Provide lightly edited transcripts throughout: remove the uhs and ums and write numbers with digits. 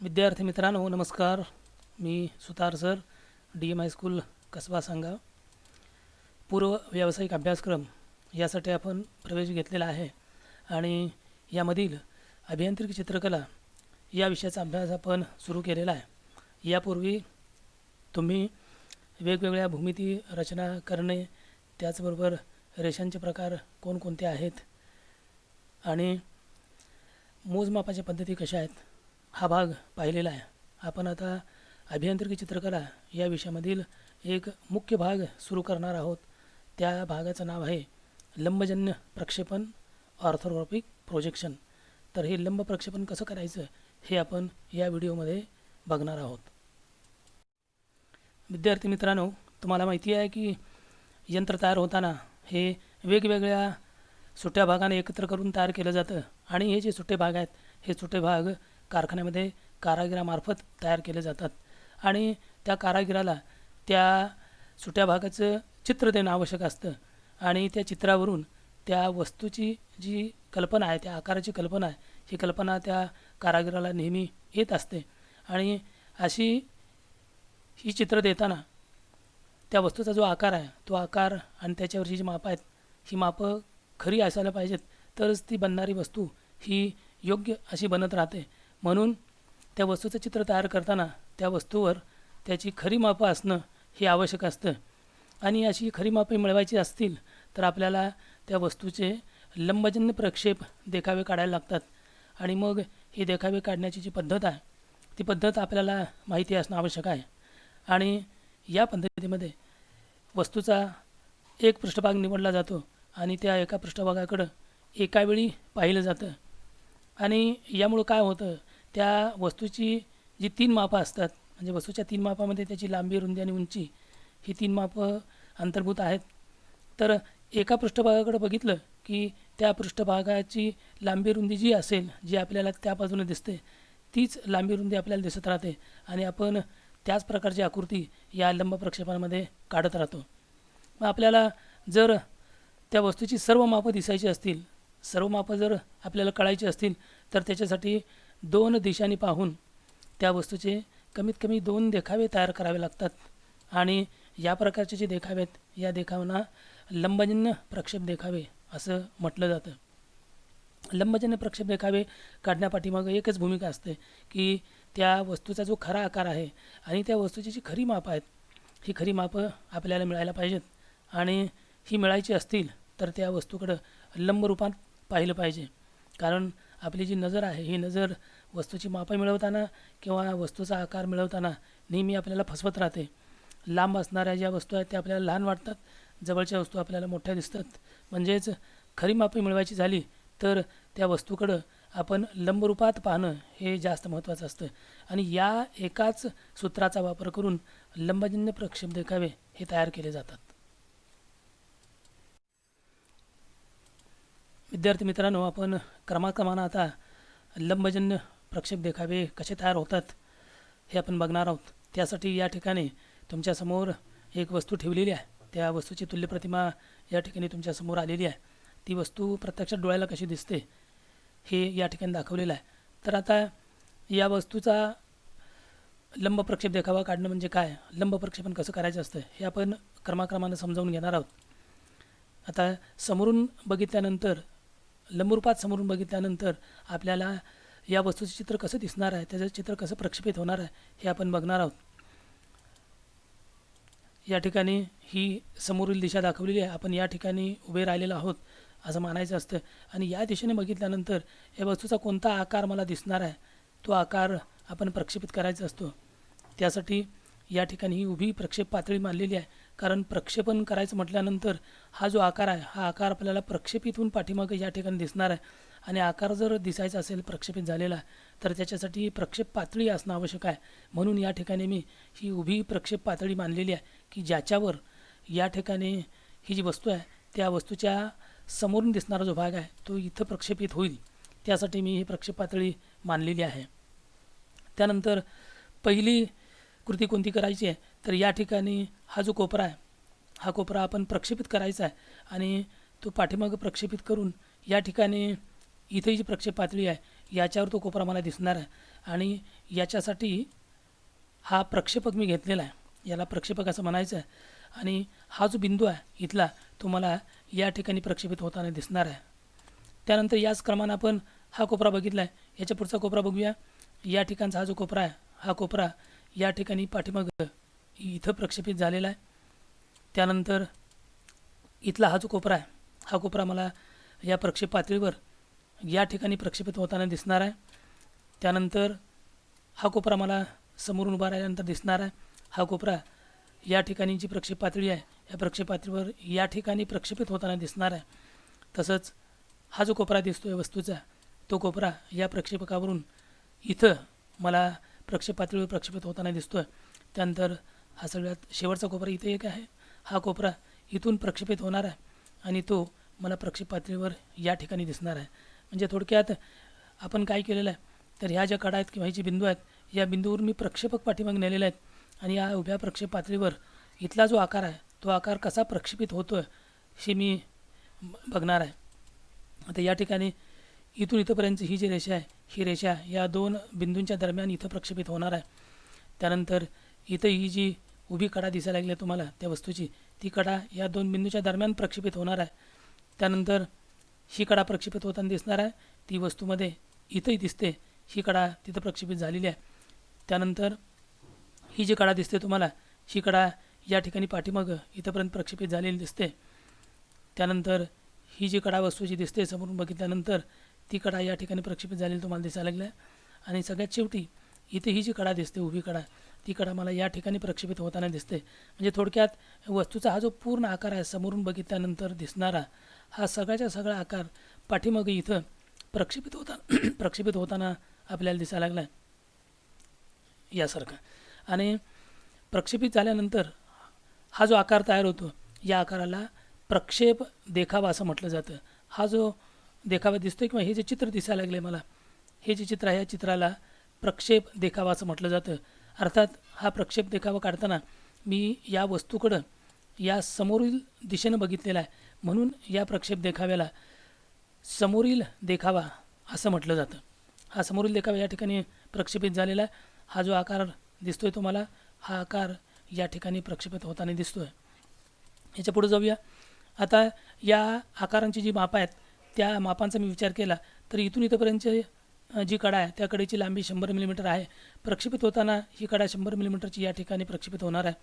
विद्यार्थी मित्रांनो नमस्कार. मी सुतार सर, DM हायस्कूल कसबा सांगाव. पूर्व व्यावसायिक अभ्यासक्रम यासाठी आपण प्रवेश घेतलेला आहे आणि यामधील अभियांत्रिकी चित्रकला या विषयाचा अभ्यास आपण सुरू केलेला आहे. यापूर्वी तुम्ही वेगवेगळ्या भूमिती रचना करणे, त्याचबरोबर रेषांचे प्रकार कोणकोणते आहेत आणि मोजमापाच्या पद्धती कशा आहेत हा भाग पाहिलेला आहे. आपण आता अभियांत्रिकी चित्रकला या विषयामधील एक मुख्य भाग सुरू करणार आहोत. त्या भागाचं नाव आहे लंबजन्य प्रक्षेपण, ऑर्थोग्राफिक प्रोजेक्शन. तर हे लंब प्रक्षेपण कसं करायचं हे आपण या व्हिडिओमध्ये बघणार आहोत. विद्यार्थी मित्रांनो, तुम्हाला माहिती आहे की यंत्र तयार होताना हे वेगवेगळ्या सुट्ट्या भागाने एकत्र करून तयार केलं जातं आणि हे जे सुट्टे भाग आहेत हे सुट्टे भाग कारखान्यामध्ये कारागिरामार्फत तयार केले जातात आणि त्या कारागिराला त्या सुट्ट्या भागाचं चित्र देणं आवश्यक असतं आणि त्या चित्रावरून त्या वस्तूची जी कल्पना आहे, त्या आकाराची कल्पना आहे, ही कल्पना त्या कारागिराला नेहमी येत असते आणि अशी ही चित्र देताना त्या वस्तूचा जो आकार आहे तो आकार आणि त्याच्यावरची जी मापं आहेत ही मापं खरी असायला पाहिजेत, तरच ती बनणारी वस्तू ही योग्य अशी बनत राहते. म्हणून त्या वस्तूचं चित्र तयार करताना त्या वस्तूवर त्याची खरी मापं असणं हे आवश्यक असतं आणि अशी खरी मापे मिळवायची असतील तर आपल्याला त्या वस्तूचे लंबजन्य प्रक्षेप देखावे काढायला लागतात आणि मग हे देखावे काढण्याची जी पद्धत आहे ती पद्धत आपल्याला माहिती असणं आवश्यक आहे. आणि या पद्धतीमध्ये वस्तूचा एक पृष्ठभाग निवडला जातो आणि त्या एका पृष्ठभागाकडं एकावेळी पाहिलं जातं आणि यामुळं काय होतं, त्या वस्तूची जी 3 मापं असतात, म्हणजे वस्तूच्या 3 मापामध्ये त्याची लांबी, रुंदी आणि उंची ही 3 मापं अंतर्भूत आहेत. तर एका पृष्ठभागाकडे बघितलं की त्या पृष्ठभागाची लांबी रुंदी जी असेल, जी आपल्याला त्या बाजूने दिसते, तीच लांबी रुंदी आपल्याला दिसत राहते आणि आपण त्याच प्रकारची आकृती या लंब प्रक्षेपणामध्ये काढत राहतो. मग आपल्याला जर त्या वस्तूची सर्व मापं दिसायची असतील, सर्व मापं जर आपल्याला कळायची असतील तर त्याच्यासाठी 2 दिशांनी पाहून त्या वस्तूचे कमीत कमी 2 देखावे तयार करावे लागतात आणि या प्रकारचे जे देखावे आहेत या देखावांना लंबजन्य प्रक्षेप देखावे असं म्हटलं जातं. लंबजन्य प्रक्षेप देखावे काढण्यापाठीमागं एकच भूमिका असते की त्या वस्तूचा जो खरा आकार आहे आणि त्या वस्तूची जी खरी मापं आहेत ही खरी मापं आपल्याला मिळायला पाहिजेत आणि ही मिळायची असतील तर त्या वस्तूकडं लंब रूपात पाहिलं पाहिजे. कारण आपली जी नजर आहे ही नजर वस्तूची मापं मिळवताना किंवा वस्तूचा आकार मिळवताना नेहमी आपल्याला फसवत राहते. लांब असणाऱ्या ज्या वस्तू आहेत त्या आपल्याला लहान वाटतात, जवळच्या वस्तू आपल्याला मोठ्या दिसतात. म्हणजेच खरी मापं मिळवायची झाली तर त्या वस्तूकडं आपण लंबरूपात पाहणं हे जास्त महत्त्वाचं असतं आणि या एकाच सूत्राचा वापर करून लंबजन्य प्रक्षेप देखावे हे तयार केले जातात. विद्यार्थी मित्रांनो, आपण क्रमाक्रमानं आता लंबजन्य प्रक्षेप देखावे कसे तयार होतात हे आपण बघणार आहोत. त्यासाठी या ठिकाणी तुमच्यासमोर एक वस्तू ठेवलेली आहे. त्या वस्तूची तुल्यप्रतिमा या ठिकाणी तुमच्यासमोर आलेली आहे. ती वस्तू प्रत्यक्षात डोळ्याला कशी दिसते हे या ठिकाणी दाखवलेलं आहे. तर आता या वस्तूचा लंब प्रक्षेप देखावा काढणं म्हणजे काय, लंब प्रक्षेपण कसं करायचं असतं हे आपण क्रमाक्रमानं समजावून घेणार आहोत. आता समोरून बघितल्यानंतर, लंबरूपात समोरून बघितल्यानंतर आपल्याला या वस्तूचं चित्र कसं दिसणार आहे, त्याचं चित्र कसं प्रक्षेपित होणार आहे हे आपण बघणार आहोत. या ठिकाणी ही समोरील दिशा दाखवलेली आहे. आपण या ठिकाणी उभे राहिलेलो आहोत असं मानायचं असतं आणि या दिशेने बघितल्यानंतर या वस्तूचा कोणता आकार मला दिसणार आहे तो आकार आपण प्रक्षेपित करायचा असतो. त्यासाठी या ठिकाणी ही उभी प्रक्षेप पातळी मानलेली आहे. कारण प्रक्षेपण करायचं म्हटल्यानंतर हा जो आकार आहे हा आकार आपल्याला प्रक्षेपित होऊन पाठीमागे या ठिकाणी दिसणार आहे आणि आकार जर दिसायचा असेल प्रक्षेपित झालेला तर त्याच्यासाठी प्रक्षेप पातळी असणं आवश्यक आहे. म्हणून या ठिकाणी मी ही उभी प्रक्षेप पातळी मानलेली आहे की ज्याच्यावर या ठिकाणी ही जी वस्तू आहे त्या वस्तूच्या समोरून दिसणारा जो भाग आहे तो इथं प्रक्षेपित होईल, त्यासाठी मी ही प्रक्षेप पातळी मानलेली आहे. त्यानंतर पहिली कृती कोणती करायची आहे तर या ठिकाणी हा जो कोपरा आहे हा कोपरा आपण प्रक्षेपित करायचा आहे आणि तो पाठीमागं प्रक्षेपित करून या ठिकाणी इथे जी प्रक्षेप पातळी आहे याच्यावर तो कोपरा मला दिसणार आहे. आणि याच्यासाठी हा प्रक्षेपक मी घेतलेला आहे, याला प्रक्षेपक असं म्हणायचं आहे. आणि हा जो बिंदू आहे इथला तो मला या ठिकाणी प्रक्षेपित होताना दिसणार आहे. त्यानंतर याच क्रमानं आपण हा कोपरा बघितला आहे, याच्या पुढचा कोपरा बघूया. या ठिकाणचा हा जो कोपरा आहे, हा कोपरा या ठिकाणी पाठीमागं इथं प्रक्षेपित झालेला आहे. त्यानंतर इथला हा जो कोपरा आहे, हा कोपरा मला या प्रक्षेप पातळीवर या ठिकाणी प्रक्षेपित होताना दिसणार आहे. त्यानंतर हा कोपरा मला समोरून उभा राहिल्यानंतर दिसणार आहे. हा कोपरा या ठिकाणी जी प्रक्षेप पातळी आहे या प्रक्षेप पातळीवर या ठिकाणी प्रक्षेपित होताना दिसणार आहे. तसंच हा जो कोपरा दिसतो आहे वस्तूचा, तो कोपरा या प्रक्षेपकावरून इथं मला प्रक्षेप पातळीवर प्रक्षेपित होताना दिसतो आहे. त्यानंतर हा सगळ्यात शेवटचा कोपरा इथे एक आहे, हा कोपरा इथून प्रक्षेपित होणार आहे आणि तो मला प्रक्षेप पातळीवर या ठिकाणी दिसणार आहे. म्हणजे थोडक्यात आपण काय केलेलं आहे, तर ह्या ज्या कडा आहेत किंवा हे जे बिंदू आहेत, या बिंदूवर मी प्रक्षेपक पाठीमागे नेलेले आहेत आणि या उभ्या प्रक्षेप पातळीवर इथला जो आकार आहे तो आकार कसा प्रक्षेपित होतो आहे हे मी बघणार आहे. आता या ठिकाणी इथून इथंपर्यंत ही जी रेषा आहे, ही रेषा या दोन बिंदूंच्या दरम्यान इथं प्रक्षेपित होणार आहे. त्यानंतर इथं ही जी उभी कडा दिसायला लागली आहे तुम्हाला त्या वस्तूची, ती कडा या दोन बिंदूच्या दरम्यान प्रक्षेपित होणार आहे. त्यानंतर ही कडा प्रक्षेपित होताना दिसणार आहे, ती वस्तूमध्ये इथंही दिसते, ही कडा तिथं प्रक्षेपित झालेली आहे. त्यानंतर ही जी कडा दिसते तुम्हाला, ही कडा या ठिकाणी पाठीमागं इथंपर्यंत प्रक्षेपित झालेली दिसते. त्यानंतर ही जी कडा वस्तूची दिसते समोरून बघितल्यानंतर, ती कडा या ठिकाणी प्रक्षेपित झालेली तुम्हाला दिसायला लागली आहे. आणि सगळ्यात शेवटी इथे ही जी कडा दिसते उभी कडा, ती कडा मला या ठिकाणी प्रक्षेपित होताना दिसते. म्हणजे थोडक्यात वस्तूचा हा जो पूर्ण आकार आहे समोरून बघितल्यानंतर दिसणारा, हा सगळ्याच्या सगळा आकार पाठीमागे इथं प्रक्षेपित होताना प्रक्षेपित होताना आपल्याला दिसायला लागला आहे यासारखा. आणि प्रक्षेपित झाल्यानंतर हा जो आकार तयार होतो, या आकाराला प्रक्षेप देखावा असं म्हटलं जातं. हा जो देखावा दिसतो किंवा हे जे चित्र दिसायला लागले मला, हे जे चित्र आहे या चित्राला प्रक्षेप देखावा असं म्हटलं जातं. अर्थात हा प्रक्षेप देखावा काढताना मी या वस्तूकडं या समोरील दिशेनं बघितलेला आहे, म्हणून या प्रक्षेप देखाव्याला समोरील देखावा असं म्हटलं जातं. हा समोरील देखावा या ठिकाणी प्रक्षेपित झालेला आहे. हा जो आकार दिसतोय तुम्हाला, हा आकार या ठिकाणी प्रक्षेपित होताना दिसतोय. याच्या पुढे जाऊया. आता या आकारांची जी मापं आहेत त्या मापांचा मी विचार केला तर इथून इथंपर्यंतची जी कडा आहे त्या कडेची लांबी 100 मिलीमीटर आहे. प्रक्षेपित होताना ही कडा 100 मिलीमीटरची या ठिकाणी प्रक्षेपित होणार आहे.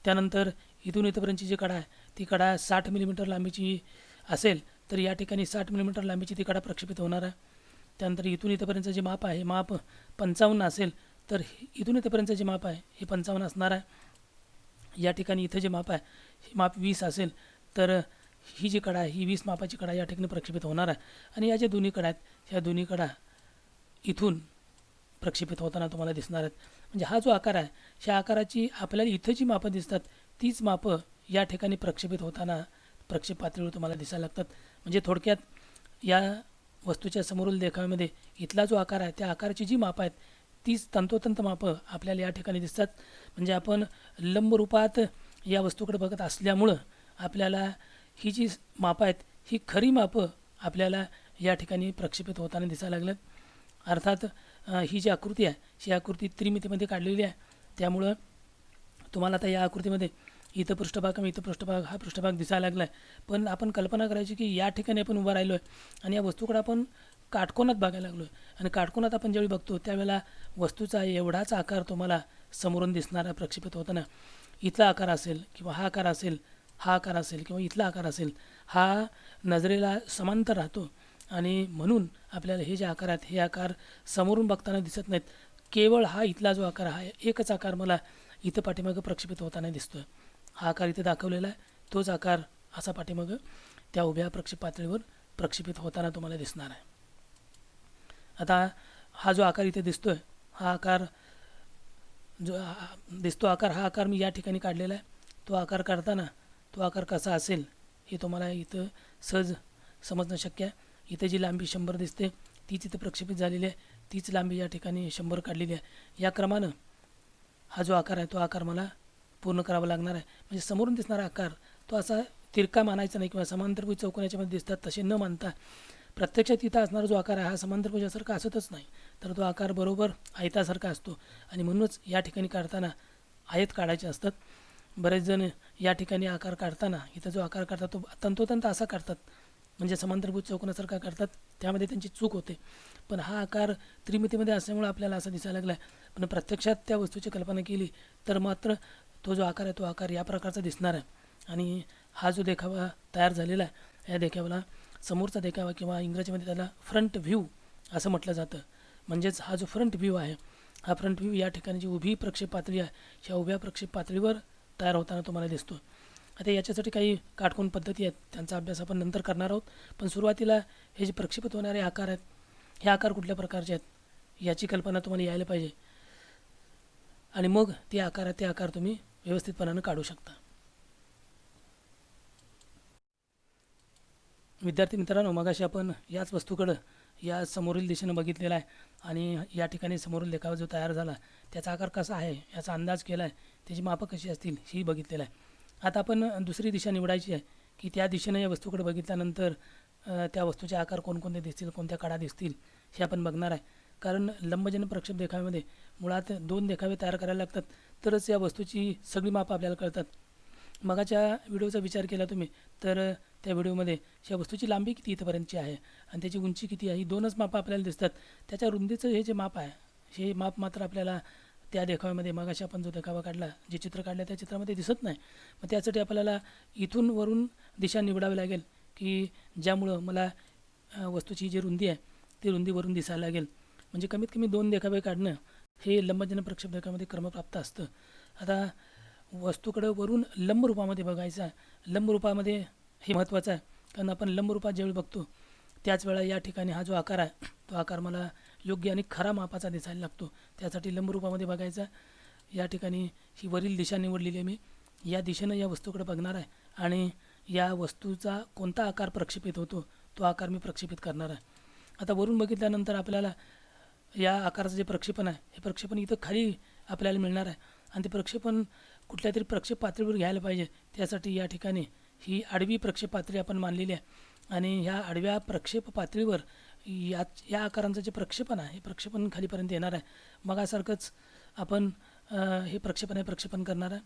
त्यानंतर इथून इथंपर्यंतची जी कडा आहे ती कडा 60 मिलीमीटर लांबीची असेल तर या ठिकाणी 60 मिलीमीटर लांबीची ती कडा प्रक्षेपित होणार आहे. त्यानंतर इथून इथंपर्यंतचं जे माप आहे, माप 55 असेल तर इथून इथंपर्यंतचं जे माप आहे हे 55 असणार आहे. या ठिकाणी इथं जे माप आहे हे माप 20 असेल तर ही जी कडा आहे ही 20 मापाची कडा या ठिकाणी प्रक्षेपित होणार आहे. आणि या ज्या दोन्ही कडा आहेत, ह्या दोन्ही कडा इथून प्रक्षेपित होताना तुम्हाला दिसणार आहेत. म्हणजे हा जो आकार आहे, ह्या आकाराची आपल्याला इथं जी मापं दिसतात तीच मापं या ठिकाणी प्रक्षेपित होताना प्रक्षेप पातळीवर तुम्हाला दिसायला लागतात. म्हणजे थोडक्यात या वस्तूच्या समोरील देखाव्यामध्ये इथला जो आकार आहे त्या आकाराची जी मापं आहेत तीच तंतोतंत मापं आपल्याला या ठिकाणी दिसतात. म्हणजे आपण लंबरूपात या वस्तूकडे बघत असल्यामुळं आपल्याला ही जी मापं आहेत ही खरी मापं आपल्याला या ठिकाणी प्रक्षेपित होताना दिसायला लागल्यात. अर्थात ही जी आकृती आहे ही आकृती त्रिमितीमध्ये काढलेली आहे, त्यामुळं तुम्हाला आता या आकृतीमध्ये इथं पृष्ठभाग किंवा इथं पृष्ठभाग हा पृष्ठभाग दिसायला लागला आहे. पण आपण कल्पना करायची की या ठिकाणी आपण उभं राहिलो आहे आणि या वस्तूकडे आपण काटकोनात बघायला लागलो आहे आणि काटकोनात आपण ज्यावेळी बघतो त्यावेळेला वस्तूचा एवढाच आकार तुम्हाला समोरून दिसणारा प्रक्षेपित होताना इथला आकार असेल किंवा हा आकार असेल, हा आकार असेल किंवा इथला आकार असेल, हा नजरेला समांतर राहतो. आणि म्हणून आपल्याला हे जे आकार आहेत हे आकार समोरून बघताना दिसत नाहीत. केवळ हा इथला जो आकार आहे एकच आकार मला इथं पाठीमागं प्रक्षेपित होताना दिसतो आहे. हा आकार इथे दाखवलेला आहे, तोच आकार असा पाठीमागं त्या उभ्या प्रक्षेप पातळीवर प्रक्षेपित होताना तुम्हाला दिसणार आहे. आता हा जो आकार इथे दिसतो आहे, हा आकार जो दिसतो आकार, हा आकार मी या ठिकाणी काढलेला आहे. तो आकार काढताना तो आकार कसा असेल हे तुम्हाला इथं सहज समजणं शक्य आहे. इथे जी लांबी 100 दिसते तीच इथं प्रक्षेपित झालेली आहे, तीच लांबी या ठिकाणी 100 काढलेली आहे. या क्रमानं हा जो आकार आहे तो आकार मला पूर्ण करावा लागणार आहे. म्हणजे समोरून दिसणारा आकार तो असा तिरका मानायचा नाही किंवा समांतरभुज चौकोनाच्यामध्ये दिसतात तसे न मानता प्रत्यक्षात इथं असणारा जो आकार आहे हा समांतरभुजासारखा असतच नाही, तर तो आकार बरोबर आयतासारखा असतो. आणि म्हणूनच या ठिकाणी काढताना आयत काढायचे असतात. बरेच जण या ठिकाणी आकार काढताना इथं जो आकार काढतात तो तंतोतंत असा काढतात, म्हणजे समांतरभुज चौकोनासारखा काढतात, त्यामध्ये त्यांची चूक होते. पण हा आकार त्रिमितीमध्ये असल्यामुळे आपल्याला असं दिसायला लागला आहे. पण प्रत्यक्षात त्या वस्तूची कल्पना केली तर मात्र तो जो आकार आहे तो आकार या प्रकारचा दिसणार आहे. आणि हा जो देखावा तयार झालेला आहे, या देखाव्याला समोरचा देखावा किंवा इंग्रजीमध्ये त्याला फ्रंट व्ह्यू असं म्हटलं जातं. म्हणजेच हा जो फ्रंट व्ह्यू आहे, हा फ्रंट व्ह्यू या ठिकाणी जी उभी प्रक्षेप पातळी आहे, ह्या उभ्या प्रक्षेप पातळीवर तयार होताना तुम्हाला दिसतो. आता याच्यासाठी काही काटकोन पद्धती आहेत, त्यांचा अभ्यास आपण नंतर करणार आहोत. पण सुरुवातीला हे जे प्रक्षेपित होणारे आकार आहेत, हे आकार कुठल्या प्रकारचे आहेत याची कल्पना तुम्हाला यायला पाहिजे. आणि मग ते आकार तुम्ही व्यवस्थितपणानं काढू शकता. विद्यार्थी मित्रांनो, मगाशी आपण याच वस्तूकडं या समोरील दिशेनं बघितलेला आहे आणि या ठिकाणी समोरील देखावा जो तयार झाला त्याचा आकार कसा आहे याचा अंदाज केला आहे, त्याची मापं कशी असतील ही बघितलेलं आहे. आता आपण दुसरी दिशा निवडायची आहे की त्या दिशेनं या वस्तूकडे बघितल्यानंतर त्या वस्तूचे आकार कोणकोणते दिसतील, कोणत्या कडा दिसतील हे आपण बघणार आहे. कारण लंबजन्य प्रक्षेप देखाव्यामध्ये मुळात 2 देखावे तयार करायला लागतात, तरच या वस्तूची सगळी मापं आपल्याला कळतात. मगाच्या व्हिडिओचा विचार केला तुम्ही तर त्या व्हिडिओमध्ये या वस्तूची लांबी किती इथपर्यंतची आहे आणि त्याची उंची किती आहे, ही 2च मापं आपल्याला दिसतात. त्याच्या रुंदीचं हे जे माप आहे, हे माप मात्र आपल्याला त्या देखाव्यामध्ये मगाशी आपण जो देखावा काढला, जे चित्र काढलं त्या चित्रामध्ये दिसत नाही. मग त्यासाठी आपल्याला इथून वरून दिशा निवडावी लागेल की ज्यामुळं मला वस्तूची जी रुंदी आहे ती रुंदी वरून दिसायला लागेल. म्हणजे कमीत कमी 2 देखावे काढणं हे लंबजन्य प्रक्षेप देखाव्यामध्ये क्रमप्राप्त असतं. आता वस्तूकडं वरून लंब रूपामध्ये बघायचं आहे. लंब रूपामध्ये हे महत्त्वाचं आहे, कारण आपण लंब रूपात ज्यावेळी बघतो त्याच वेळा या ठिकाणी हा जो आकार आहे तो आकार मला योग्य आणि खरा मापाचा दिसायला लागतो. त्यासाठी लंब रूपामध्ये बघायचा. या ठिकाणी ही वरील दिशा निवडलेली आहे मी. या दिशेनं या वस्तूकडे बघणार आहे आणि या वस्तूचा कोणता आकार प्रक्षेपित होतो तो आकार मी प्रक्षेपित करणार आहे. आता वरून बघितल्यानंतर आपल्याला या आकाराचं जे प्रक्षेपण आहे हे प्रक्षेपण इथं खाली आपल्याला मिळणार आहे आणि ते प्रक्षेपण कुठल्या तरी प्रक्षेप पातळीवर घ्यायला पाहिजे. त्यासाठी या ठिकाणी ही आडवी प्रक्षेप पातळी आपण मानलेली आहे आणि ह्या आडव्या प्रक्षेप पातळीवर या आकारांचं जे प्रक्षेपण आहे हे प्रक्षेपण खालीपर्यंत येणार आहे. मगासारखंच आपण हे प्रक्षेपण करणार आहे.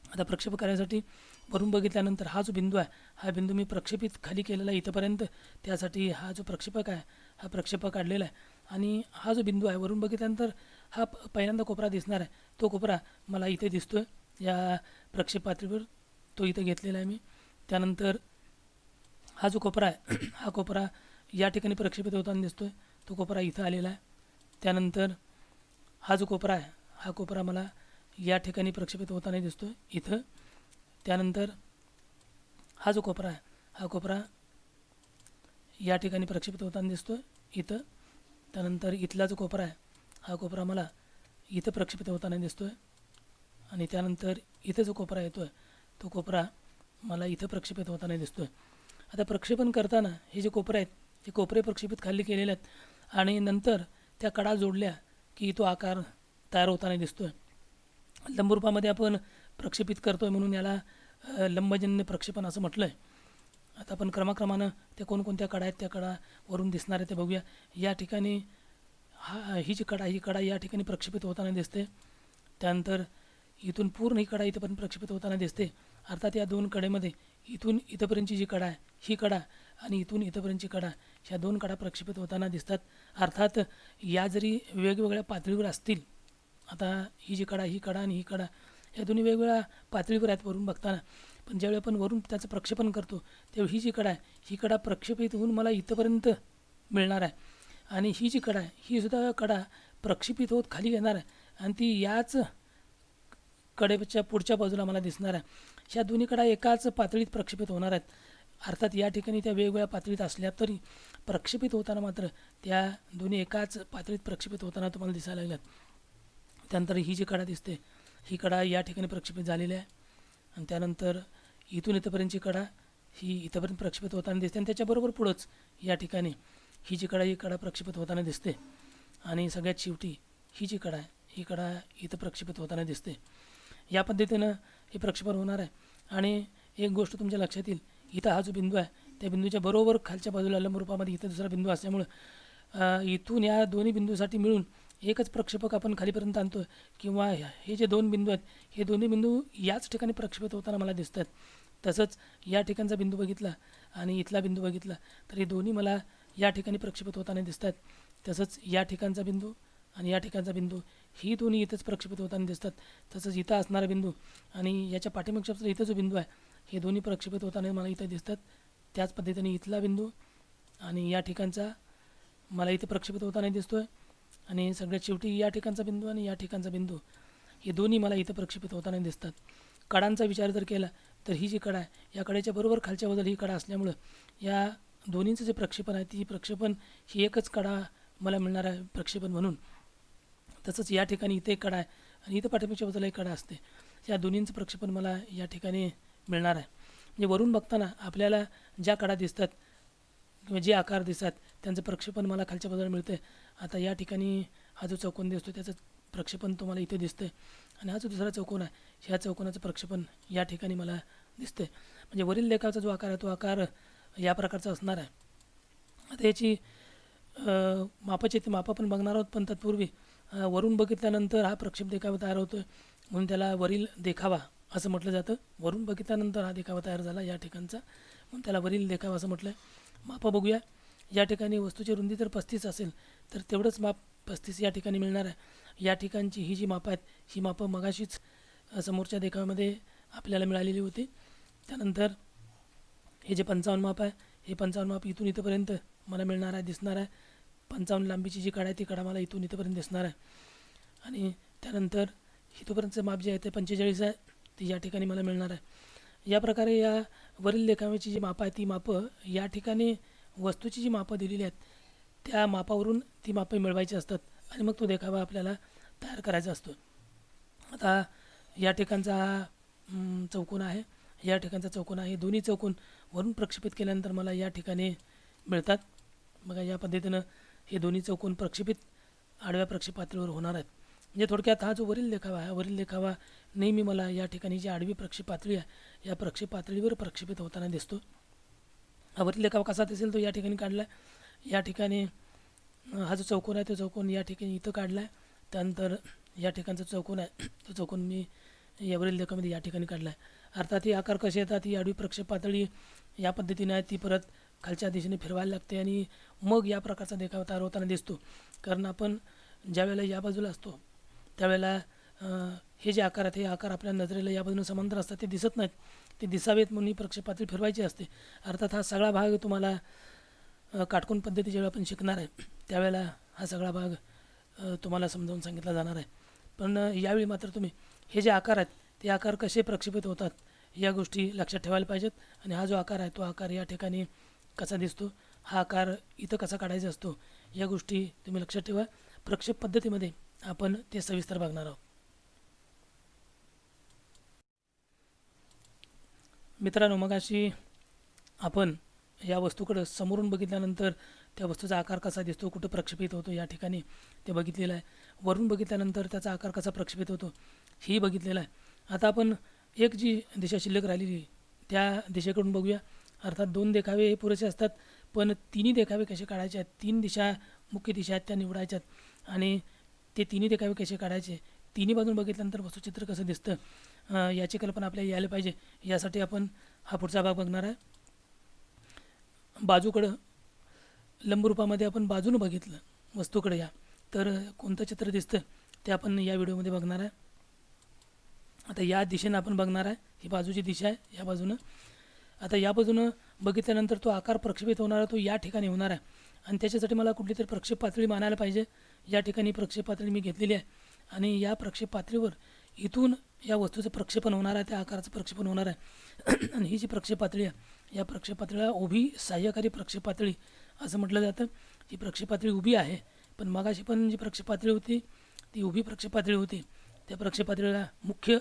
आता प्रक्षेप करण्यासाठी वरून बघितल्यानंतर हा जो बिंदू आहे हा बिंदू मी प्रक्षेपित खाली केलेला आहे इथंपर्यंत. त्यासाठी हा जो प्रक्षेपक आहे हा प्रक्षेपक काढलेला आहे आणि हा जो बिंदू आहे वरून बघितल्यानंतर हा पहिल्यांदा कोपरा दिसणार आहे. तो कोपरा मला इथे दिसतो आहे या प्रक्षेप पातळीवर, तो इथं घेतलेला आहे मी. त्यानंतर हा जो कोपरा आहे हा कोपरा या ठिकाणी प्रक्षेपित होताना दिसतो आहे, तो कोपरा इथं आलेला आहे. त्यानंतर हा जो कोपरा आहे हा कोपरा मला या ठिकाणी प्रक्षेपित होताना दिसतो आहे इथं. त्यानंतर हा जो कोपरा आहे हा कोपरा या ठिकाणी प्रक्षेपित होताना दिसतो आहे इथं. त्यानंतर इथला जो कोपरा आहे हा कोपरा मला इथं प्रक्षेपित होताना दिसतो आहे आणि त्यानंतर इथं जो कोपरा येतो आहे तो कोपरा मला इथं प्रक्षेपित होताना दिसतो आहे. आता प्रक्षेपण करताना हे जे कोपरे आहेत हे कोपरे प्रक्षेपित खाली केलेले आहेत आणि नंतर त्या कडा जोडल्या की तो आकार तयार होताना दिसतो आहे. लंबरूपामध्ये आपण प्रक्षेपित करतो आहे म्हणून याला लंबजन्य प्रक्षेपण असं म्हटलं आहे. आता आपण क्रमाक्रमानं त्या कोणकोणत्या कडा आहेत त्या कडा वरून दिसणार आहे ते बघूया. या ठिकाणी ही कडा या ठिकाणी प्रक्षेपित होताना दिसते. त्यानंतर इथून पूर्ण ही कडा इथंपर्यंत प्रक्षेपित होताना दिसते. अर्थात या 2 कडेमध्ये इथून इथंपर्यंतची जी कडा आहे ही कडा आणि इथून इथंपर्यंतची कडा, ह्या 2 कडा प्रक्षेपित होताना दिसतात. अर्थात या जरी वेगवेगळ्या पातळीवर असतील, आता ही कडा आणि ही कडा या दोन्ही वेगवेगळ्या पातळीवर आहेत वरून बघताना, पण ज्यावेळी आपण वरून त्याचं प्रक्षेपण करतो तेव्हा ही जी कडा आहे ही कडा प्रक्षेपित होऊन मला इथंपर्यंत मिळणार आहे आणि ही जी कडा आहे ही सुद्धा कडा प्रक्षेपित होत खाली येणार आहे आणि ती याच कडेच्या पुढच्या बाजूला मला दिसणार आहे. ह्या दोन्ही कडा एकाच पातळीत प्रक्षेपित होणार आहेत. अर्थात या ठिकाणी त्या वेगवेगळ्या पातळीत असल्या तरी प्रक्षेपित होताना मात्र त्या दोन्ही एकाच पातळीत प्रक्षेपित होताना तुम्हाला दिसायला लागल्यात. त्यानंतर ही जी कडा दिसते ही कडा या ठिकाणी प्रक्षेपित झालेली आहे आणि त्यानंतर इथून इथंपर्यंतची कडा ही इथंपर्यंत प्रक्षेपित होताना दिसते आणि त्याच्याबरोबर पुढंच या ठिकाणी ही कडा प्रक्षेपित होताना दिसते आणि सगळ्यात शेवटी ही जी कडा आहे ही कडा इथं प्रक्षेपित होताना दिसते. या पद्धतीनं हे प्रक्षेपण होणार आहे. आणि एक गोष्ट तुमच्या लक्षात येईल, इथं हा जो बिंदू आहे त्या बिंदूच्या बरोबर खालच्या बाजूला लंब रूपामध्ये इथं दुसरा बिंदू असल्यामुळं इथून या दोन्ही बिंदूसाठी मिळून एकच प्रक्षेपक आपण खालीपर्यंत आणतो किंवा हे जे दोन बिंदू आहेत हे दोन्ही बिंदू याच ठिकाणी प्रक्षेपित होताना मला दिसतात. तसंच या ठिकाणचा बिंदू बघितला आणि इथला बिंदू बघितला तर हे दोन्ही मला या ठिकाणी प्रक्षेपित होताना दिसतात. तसंच या ठिकाणचा बिंदू आणि या ठिकाणचा बिंदू ही दोन्ही इथंच प्रक्षेपित होताना दिसतात. तसंच इथं असणारा बिंदू आणि याच्या पाठीमागच्या इथं जो बिंदू आहे हे दोन्ही प्रक्षेपित होताना मला इथं दिसतात. त्याच पद्धतीने इथला बिंदू आणि या ठिकाणचा मला इथं प्रक्षेपित होताना दिसतो आहे आणि सगळ्यात शेवटी या ठिकाणचा बिंदू आणि या ठिकाणचा बिंदू हे दोन्ही मला इथं प्रक्षेपित होताना दिसतात. कडांचा विचार जर केला तर ही जी कडा आहे या कडेच्या बरोबर खालच्या बाजूला ही कडा असल्यामुळं या दोन्हींचं जे प्रक्षेपण आहे ती प्रक्षेपण ही एकच कडा मला मिळणार आहे प्रक्षेपण म्हणून. तसंच या ठिकाणी इथे एक कडा आहे आणि इथं पाठीमागच्या बाजूला एक कडा असते. या दोन्हींचं प्रक्षेपण मला या ठिकाणी मिळणार आहे. म्हणजे वरून बघताना आपल्याला ज्या कडा दिसतात किंवा जे आकार दिसतात त्यांचं प्रक्षेपण मला खालच्या बाजूला मिळतं आहे. आता या ठिकाणी हा जो चौकोन दिसतो त्याचं प्रक्षेपण तुम्हाला इथे दिसतं आहे आणि हा जो दुसरा चौकोन आहे ह्या चौकोनाचं प्रक्षेपण या ठिकाणी मला दिसतं आहे. म्हणजे वरील लेखाचा जो आकार आहे तो आकार या प्रकारचा असणार आहे. आता याची मापाची ती मापं पण बघणार आहोत, पण तत्पूर्वी वरून बघितल्यानंतर हा प्रक्षेप देखावा तयार होतो आहे म्हणून त्याला वरील देखावा असं म्हटलं जातं. वरून बघितल्यानंतर हा देखावा तयार झाला या ठिकाणचा म्हणून त्याला वरील देखावा असं म्हटलं आहे. मापं बघूया. या ठिकाणी वस्तूची रुंदी जर 35 असेल तर तेवढंच माप 35 या ठिकाणी मिळणार आहे. या ठिकाणची ही जी मापं आहेत ही मापं मगाशीच समोरच्या देखाव्यामध्ये आपल्याला मिळालेली होती. त्यानंतर हे जे 55 माप आहे हे 55 माप इथून इथंपर्यंत मला मिळणार आहे, दिसणार आहे. 55 लांबीची जी कडा आहे ती कडा मला इथून इथंपर्यंत दिसणार आहे आणि त्यानंतर इथंपर्यंतचं माप जे आहे ते 45 आहे ते या ठिकाणी मला मिळणार आहे. या प्रकारे या वरील देखाव्याची जी मापं आहे ती मापं या ठिकाणी वस्तूची जी मापं दिलेली आहेत त्या मापावरून ती मापं मिळवायची असतात आणि मग तो देखावा आपल्याला तयार करायचा असतो. आता या ठिकाणचा हा चौकोन आहे, या ठिकाणचा चौकोन आहे. दोन्ही चौकोन वरून प्रक्षेपित केल्यानंतर मला या ठिकाणी मिळतात. बघा या पद्धतीनं हे दोन्ही चौकोन प्रक्षेपित आडव्या प्रक्षेप पातळीवर होणार आहेत. म्हणजे थोडक्यात हा जो वरील देखावा आहे वरील देखावा नेहमी मला या ठिकाणी जी आडवी प्रक्षेप पातळी आहे या प्रक्षेप पातळीवर प्रक्षेपित होताना दिसतो. हा वरील देखावा कसा दिसेल तो या ठिकाणी काढला आहे. या ठिकाणी हा जो चौकोन आहे तो चौकोन या ठिकाणी इथं काढला आहे. त्यानंतर या ठिकाणचा चौकोन आहे तो चौकोन मी यावरील देखाव्यामध्ये या ठिकाणी काढला आहे. अर्थात हे आकार कसे येतात ही आडवी प्रक्षेप पातळी या पद्धतीने आहे ती परत खालच्या दिशेने फिरवायला लागते आणि मग या प्रकारचा देखावा तयार होताना दिसतो. कारण आपण ज्यावेळेला या बाजूला असतो त्यावेळेला हे जे आकार आहेत हे आकार आपल्या नजरेला या बाजूने समांतर असतात, ते दिसत नाहीत. ते दिसावेत म्हणून ही प्रक्षेप पातळी फिरवायची असते. अर्थात हा सगळा भाग तुम्हाला काटकोन पद्धती ज्यावेळेला आपण शिकणार आहे त्यावेळेला हा सगळा भाग तुम्हाला समजावून सांगितला जाणार आहे. पण यावेळी मात्र तुम्ही हे जे आकार आहेत ते आकार कसे प्रक्षेपित होतात या गोष्टी लक्षात ठेवायला पाहिजेत. आणि हा जो आकार आहे तो आकार या ठिकाणी कसा दिसतो, हा आकार इथं कसा काढायचा असतो या गोष्टी तुम्ही लक्षात ठेवा. प्रक्षेप पद्धतीमध्ये आपण ते सविस्तर बघणार आहोत. मित्रांनो, मगाशी आपण या वस्तूकडं समोरून बघितल्यानंतर त्या वस्तूचा आकार कसा दिसतो, कुठं प्रक्षेपित होतो या ठिकाणी ते बघितलेलं आहे. वरून बघितल्यानंतर त्याचा आकार कसा प्रक्षेपित होतो हेही बघितलेलं आहे. आता आपण एक जी दिशा शिल्लक राहिलेली त्या दिशेकडून बघूया. अर्थात 2 देखावे हे पुरेसे असतात, पण तिन्ही देखावे कसे काढायचे आहेत, 3 दिशा मुख्य दिशा आहेत त्या निवडायच्यात आणि ते तिन्ही देखावे कसे काढायचे, तिन्ही बाजून बघितल्यानंतर वस्तुचित्र कसं दिसतं याची कल्पना आपल्याला यायला पाहिजे. यासाठी आपण हा पुढचा भाग बघणार आहे. बाजूकडं लंब रूपामध्ये आपण बाजूनं बघितलं वस्तूकडे या तर कोणतं चित्र दिसतं ते आपण या व्हिडिओमध्ये बघणार आहे. आता या दिशेनं आपण बघणार आहे, ही बाजूची दिशा आहे या बाजूनं. आता या बाजूनं बघितल्यानंतर तो आकार प्रक्षेपित होणारा तो या ठिकाणी होणार आहे आणि त्याच्यासाठी मला कुठली तरी प्रक्षेप पातळी मानायला पाहिजे. या ठिकाणी प्रक्षेप पातळी मी घेतलेली आहे आणि या प्रक्षेप पातळीवर इथून या वस्तूचं प्रक्षेपण होणार आहे, त्या आकाराचं प्रक्षेपण होणार आहे. आणि ही जी प्रक्षेप पातळी आहे या प्रक्षेप पातळीला उभी सहाय्यकारी प्रक्षेप पातळी असं म्हटलं जातं. ही प्रक्षेप पातळी उभी आहे, पण मगाशी पण जी प्रक्षेप पातळी होती ती उभी प्रक्षेप पातळी होती. त्या प्रक्षेप पातळीला मुख्य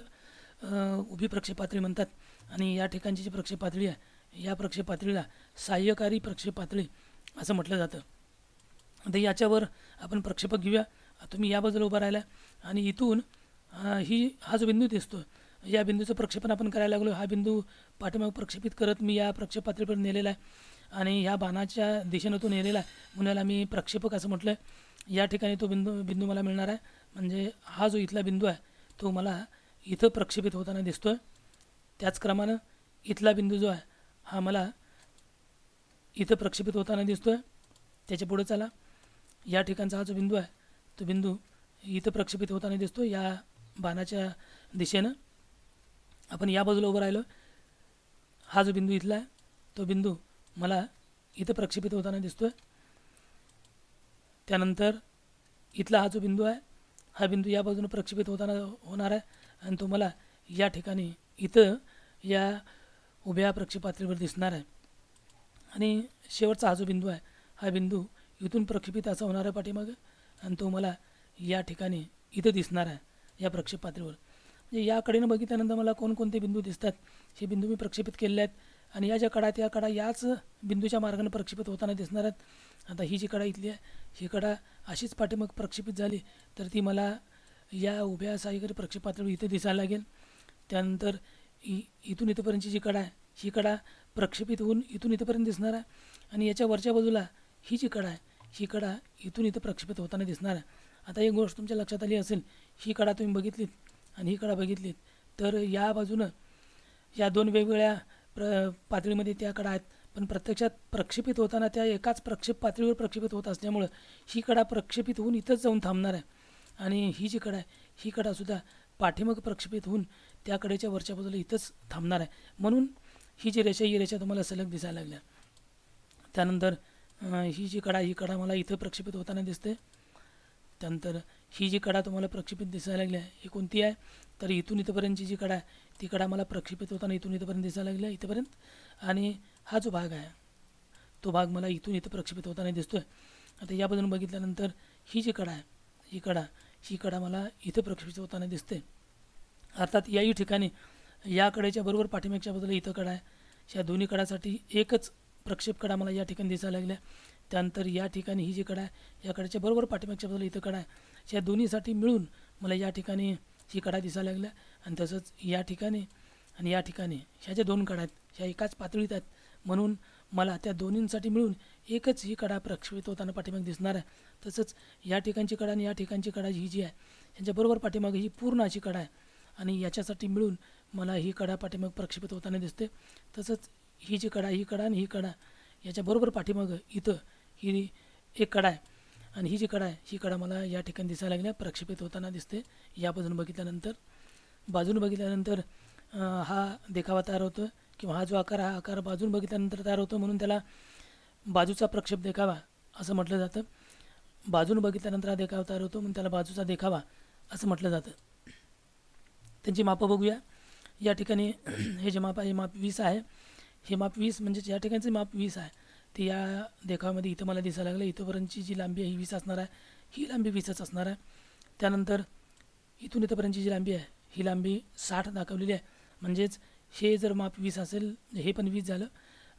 उभी प्रक्षेप पातळी म्हणतात आणि या ठिकाणची जी प्रक्षेप पातळी आहे या प्रक्षेप पातळीला सहाय्यकारी प्रक्षेप पातळी असं म्हटलं जातं. आता याच्यावर आपण प्रक्षेपक घेऊया. तुम्ही या बाजूला उभा राहिला आणि इथून हा जो बिंदू दिसतो या बिंदूचं प्रक्षेपण आपण करायला लागलो. हा बिंदू पाठीमागे प्रक्षेपित करत मी या प्रक्षेप पातळीपर्यंत नेलेला आहे आणि ह्या बाणाच्या दिशेनं तो नेलेला आहे, म्हणून याला मी प्रक्षेपक असं म्हटलं आहे. या ठिकाणी तो बिंदू मला मिळणार आहे. म्हणजे हा जो इथला बिंदू आहे तो मला इथं प्रक्षेपित होताना दिसतो आहे. त्याचप्रमाणे इथला बिंदू जो आहे हा मला इथं प्रक्षेपित होताना दिसतो आहे. त्याच्या पुढे चला, या ठिकाणचा हा जो बिंदू आहे तो बिंदू इथं प्रक्षेपित होताना दिसतो या बाणाच्या दिशेनं. आपण या बाजूला उभं राहिलो, हा जो बिंदू इथला आहे तो बिंदू मला इथं प्रक्षेपित होताना दिसतो आहे. त्यानंतर इथला हा जो बिंदू आहे हा बिंदू या बाजूने प्रक्षेपित होणार आहे आणि तो मला या ठिकाणी इथं या उभ्या प्रक्षेप पातळीवर दिसणार आहे. आणि शेवटचा हा जो बिंदू आहे हा बिंदू इथून प्रक्षेपित असा होणार आहे पाठीमागं आणि तो मला या ठिकाणी इथं दिसणार आहे या प्रक्षेप पातळीवर. म्हणजे या कडेनं बघितल्यानंतर मला कोणकोणते बिंदू दिसतात हे बिंदू मी प्रक्षेपित केलेले आहेत आणि या ज्या कडा त्या कडा याच बिंदूच्या मार्गाने प्रक्षेपित होताना दिसणार आहेत. आता ही जी कडा इथली आहे ही कडा अशीच पाठीमाग प्रक्षेपित झाली तर ती मला या उभ्या सहाय्यकारी प्रक्षेप पातळीवर इथे दिसायला लागेल. त्यानंतर इथून इथंपर्यंतची जी कडा आहे ही कडा प्रक्षेपित होऊन इथून इथंपर्यंत दिसणार आहे आणि याच्या वरच्या बाजूला ही जी कडा आहे ही कडा इथून इथं प्रक्षेपित होताना दिसणार आहे. आता एक गोष्ट तुमच्या लक्षात आली असेल, ही कडा तुम्ही बघितलीत आणि ही कडा बघितलीत तर या बाजूनं या दोन वेगवेगळ्या पातळीमध्ये त्या कडा आहेत, पण प्रत्यक्षात प्रक्षेपित होताना त्या एकाच प्रक्षेप पातळीवर प्रक्षेपित होत असल्यामुळं ही कडा प्रक्षेपित होऊन इथंच जाऊन थांबणार आहे आणि ही जी कडा आहे ही कडासुद्धा पाठीमाग प्रक्षेपित होऊन त्या कडेच्या वरच्या बाजूला इथंच थांबणार आहे. म्हणून ही जी रेषा तुम्हाला सलग दिसायला लागल्या. त्यानंतर ही जी कडा मला इथं प्रक्षेपित होताना दिसते. त्यानंतर ही जी कडा तुम्हाला प्रक्षेपित दिसायला लागली आहे ही कोणती आहे तर इथून इथंपर्यंतची जी कडा आहे ती कडा मला प्रक्षेपित होताना इथून इथंपर्यंत दिसायला लागली आहे इथंपर्यंत. आणि हा जो भाग आहे तो भाग मला इथून इथं प्रक्षेपित होताना दिसतो आहे. आता या बाजून बघितल्यानंतर ही जी कडा आहे ही कडा मला इथं प्रक्षेपित होताना दिसते. अर्थात याही ठिकाणी या कडेच्या बरोबर पाठीमागच्या बाजूला इथं कडा आहे. या दोन्ही कडासाठी एकच प्रक्षेप कडा मला या ठिकाणी दिसायला लागल्या. त्यानंतर या ठिकाणी ही जी कडा आहे या कडेच्या बरोबर पाठीमागच्या बाजूला इथं कडा आहे. या दोन्हीसाठी मिळून मला या ठिकाणी ही कडा दिसायला लागल्या आणि तसंच या ठिकाणी आणि या ठिकाणी ह्या ज्या दोन कडा आहेत ह्या एकाच पातळीत आहेत, म्हणून मला त्या दोन्हींसाठी मिळून एकच ही कडा प्रक्षेपित होताना पाठीमागे दिसणार आहे. तसंच या ठिकाणची कडा आणि या ठिकाणची कडा ही जी आहे यांच्याबरोबर पाठीमागे ही पूर्ण अशी कडा आहे आणि याच्यासाठी मिळून मला ही कडा पाठीमागे प्रक्षेपित होताना दिसते. तसंच ही जी कडा आणि ही कडा याच्याबरोबर पाठीमागं इथं ही एक कडा आहे आणि ही जी कडा आहे ही कडा मला या ठिकाणी दिसायला लागल्या प्रक्षेपित होताना दिसते. या बाजून बघितल्यानंतर हा देखावा तयार होतो किंवा हा जो आकार हा आकार बाजून बघितल्यानंतर तयार होतो, म्हणून त्याला बाजूचा प्रक्षेप देखावा असं म्हटलं जातं. बाजून बघितल्यानंतर हा देखावा तयार होतो म्हणून त्याला बाजूचा देखावा असं म्हटलं जातं. त्यांची मापं बघूया. या ठिकाणी हे जे माप आहे हे माप 20 आहे. हे माप 20 म्हणजे या ठिकाणचं माप 20 आहे ते या देखाव्यामध्ये इथं मला दिसायला लागलं. इथंपर्यंतची जी लांबी आहे ही 20 असणार आहे, ही लांबी 20च असणार आहे. त्यानंतर इथून इथंपर्यंतची जी लांबी आहे ही लांबी 60 दाखवलेली आहे. म्हणजेच हे जर माप 20 असेल हे पण 20 झालं.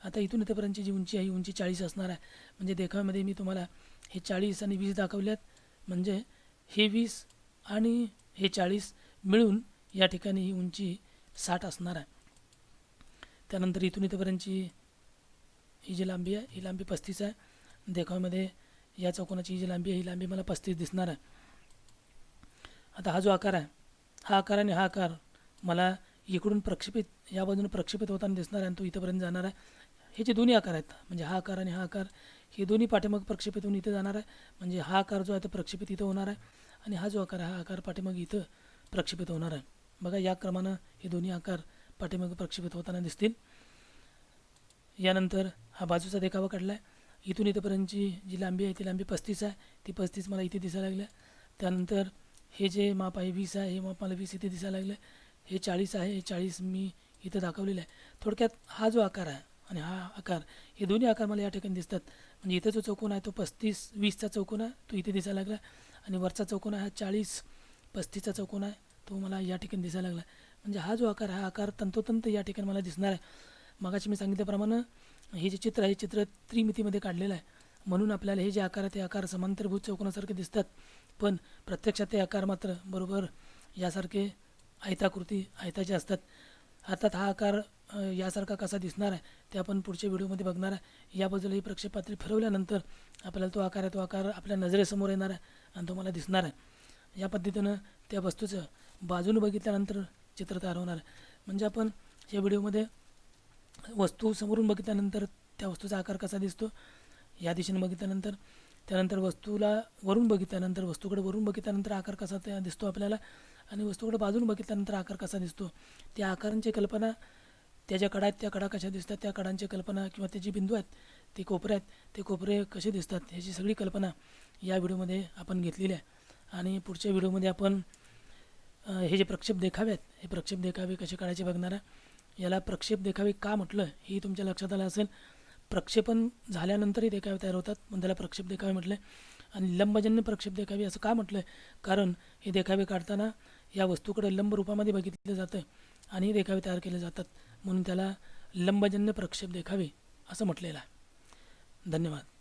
आता इथून इथंपर्यंतची जी उंची आहे ही उंची 40 असणार आहे. म्हणजे देखाव्यामध्ये मी तुम्हाला हे 40 आणि 20 दाखवले आहेत, म्हणजे हे 20 आणि हे 40 मिळून या ठिकाणी ही उंची 60 असणार आहे. त्यानंतर इथून इथंपर्यंतची ही जी लांबी आहे ही लांबी 35 आहे. देखाव्यामध्ये या चौकोनाची ही जी लांबी आहे ही लांबी मला 35 दिसणार आहे. आता हा जो आकार आहे हा आकार आणि हा आकार मला इकडून प्रक्षेपित या बाजूने प्रक्षेपित होताना दिसणार आहे आणि तो इथंपर्यंत जाणार आहे. हे जे दोन्ही आकार आहेत म्हणजे हा आकार आणि हा आकार हे दोन्ही पाठीमाग प्रक्षेपित होऊन इथं जाणार आहे. म्हणजे हा आकार जो आहे तो प्रक्षेपित इथं होणार आहे आणि हा जो आकार हा आकार पाठीमाग इथं प्रक्षेपित होणार आहे. बघा या क्रमानं हे दोन्ही आकार पाठीमागे प्रक्षेपित होताना दिसतील. यानंतर हा बाजूचा देखावा काढला आहे. इथून इथंपर्यंतची जी लांबी आहे ती लांबी 35 आहे. ती 35 मला इथे दिसायला लागल्या. त्यानंतर हे जे माप आहे 20 आहे, हे माप मला 20 इथे दिसायला लागलं. हे 40 आहे, हे 40 मी इथं दाखवलेलं आहे. थोडक्यात हा जो आकार आहे आणि हा आकार हे दोन्ही आकार मला या ठिकाणी दिसतात. म्हणजे इथं जो चौकोन आहे तो 35-20चा चौकोन आहे तो इथे दिसायला लागला आणि वरचा चौकोन आहे हा 40-35चा चौकोन आहे तो मला या ठिकाणी दिसायला लागला. म्हणजे हा जो आकार हा आकार तंतोतंत या ठिकाणी मला दिसणार आहे. मगाशी मी सांगितल्याप्रमाणे हे जे चित्र आहे चित्र त्रिमितीमध्ये काढलेलं आहे, म्हणून आपल्याला हे जे आकार आहे ते आकार समांतरभूत चौकोनासारखे दिसतात, पण प्रत्यक्षात ते आकार मात्र बरोबर यासारखे आयताकृती आयताचे असतात. अर्थात हा आकार यासारखा कसा दिसणार आहे ते आपण पुढच्या व्हिडिओमध्ये बघणार आहे. या बाजूला ही प्रक्षेपात्री फिरवल्यानंतर आपल्याला तो आकार आहे तो आकार आपल्या नजरेसमोर येणार आहे आणि तुम्हाला दिसणार आहे. या पद्धतीनं त्या वस्तूचं बाजूनं बघितल्यानंतर चित्र तयार होणार आहे. म्हणजे आपण या व्हिडिओमध्ये वस्तू समोरून बघितल्यानंतर त्या वस्तूचा आकार कसा दिसतो, या दिशेने बघितल्यानंतर, त्यानंतर वस्तूला वरून बघितल्यानंतर, वस्तूकडे वरून बघितल्यानंतर आकार कसा त्या दिसतो आपल्याला, आणि वस्तूकडे बाजून बघितल्यानंतर आकार कसा दिसतो, त्या आकारांची कल्पना, त्या ज्या कडा आहेत त्या कडा कशा दिसतात, त्या कडांची कल्पना किंवा ते जे बिंदू आहेत ते कोपरे आहेत ते कोपरे कसे दिसतात ह्याची सगळी कल्पना या व्हिडिओमध्ये आपण घेतलेली आहे. आणि पुढच्या व्हिडिओमध्ये आपण हे जे प्रक्षेप देखावे आहेत हे प्रक्षेप देखावे कसे काढायचे बघणार आहे. याला प्रक्षेप देखावे का म्हटलं हे तुमच्या लक्षात आलं असेल. प्रक्षेपण झाल्यानंतरही देखावे तयार होतात म्हणून त्याला प्रक्षेप देखावे म्हटले. आणि लंबजन्य प्रक्षेप देखावे असं का म्हटलं कारण हे देखावे काढताना या वस्तूकडे लंब रूपामध्ये बघितलं जातं आणि देखावे तयार केले जातात म्हणून त्याला लंबजन्य प्रक्षेप देखावे असं म्हटलेलं आहे. धन्यवाद.